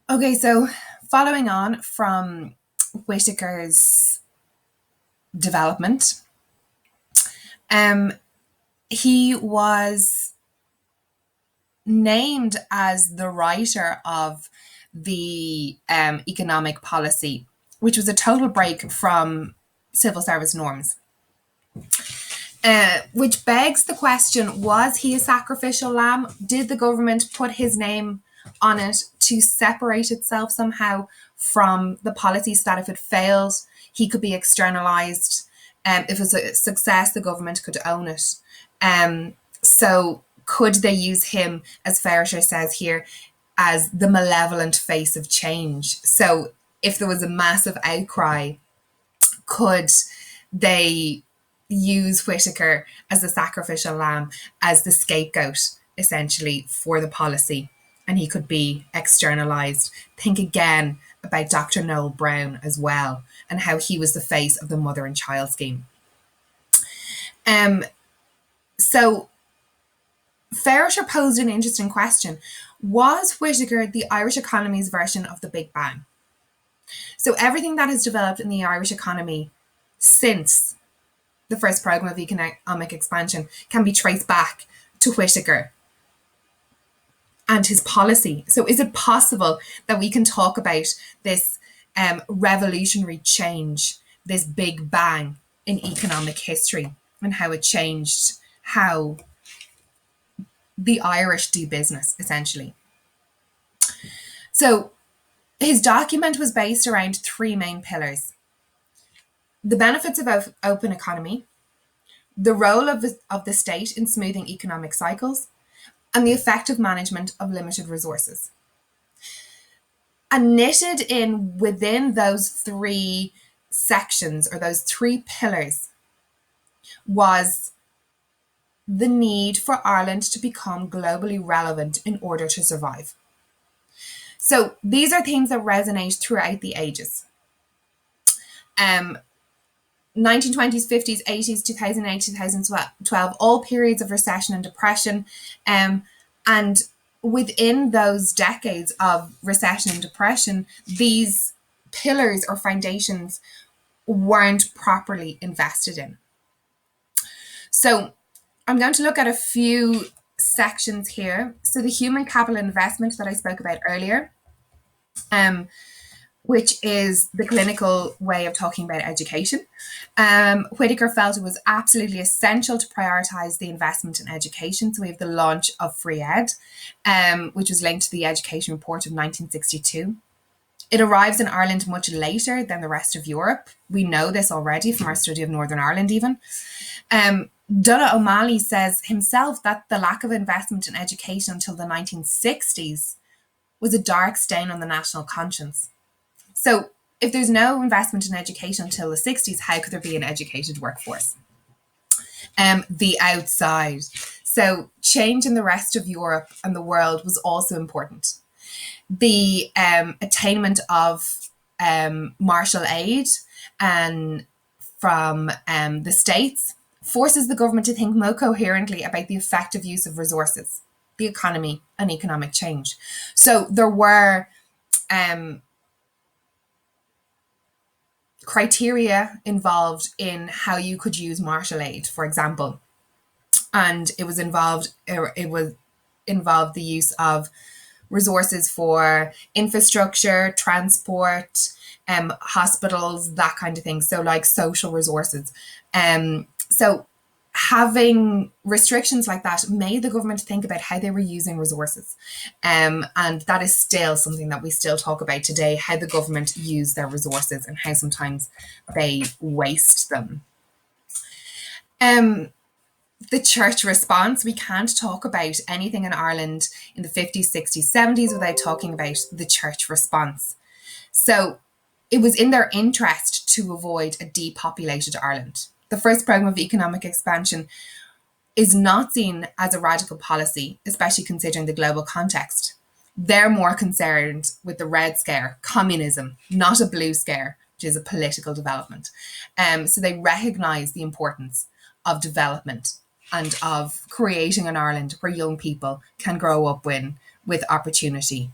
Okay, so following on from Whitaker's development, um, he was named as the writer of the economic policy, which was a total break from civil service norms. Which begs the question, was he a sacrificial lamb? Did the government put his name on it to separate itself somehow from the policies that if it failed, he could be externalized? If it was a success, the government could own it. So could they use him, as Ferriter says here, as the malevolent face of change? So if there was a massive outcry, could they use Whitaker as the sacrificial lamb, as the scapegoat, essentially, for the policy, and he could be externalized? Think again about Dr. Noel Brown as well, and how he was the face of the mother and child scheme. So Ferriter posed an interesting question. Was Whitaker the Irish economy's version of the Big Bang? So everything that has developed in the Irish economy since the first program of economic expansion can be traced back to Whitaker and his policy. So is it possible that we can talk about this revolutionary change, this big bang in economic history, and how it changed how the Irish do business, essentially? So his document was based around three main pillars: the benefits of open economy, the role of the state in smoothing economic cycles, and the effective management of limited resources. And knitted in within those three sections, or those three pillars, was the need for Ireland to become globally relevant in order to survive. So these are themes that resonate throughout the ages. 1920s, 50s, 80s, 2008, 2012, all periods of recession and depression. And within those decades of recession and depression, these pillars or foundations weren't properly invested in. So I'm going to look at a few sections here. So the human capital investment that I spoke about earlier, which is the clinical way of talking about education. Whitaker felt it was absolutely essential to prioritise the investment in education. So we have the launch of Free Ed, which was linked to the Education Report of 1962. It arrives in Ireland much later than the rest of Europe. We know this already from our study of Northern Ireland even. Donogh O'Malley says himself that the lack of investment in education until the 1960s was a dark stain on the national conscience. So if there's no investment in education until the 60s, how could there be an educated workforce? The outside. So change in the rest of Europe and the world was also important. The attainment of martial aid and from the States forces the government to think more coherently about the effective use of resources, the economy, and economic change. So there were criteria involved in how you could use martial aid, for example, and it was involved the use of resources for infrastructure, transport, hospitals, that kind of thing. So like social resources. So having restrictions like that made the government think about how they were using resources. And that is still something that we still talk about today, how the government use their resources and how sometimes they waste them. The church response. We can't talk about anything in Ireland in the 50s, 60s, 70s without talking about the church response. So it was in their interest to avoid a depopulated Ireland. The first program of economic expansion is not seen as a radical policy, especially considering the global context. They're more concerned with the Red Scare, communism, not a blue scare, which is a political development. So they recognise the importance of development and of creating an Ireland where young people can grow up with opportunity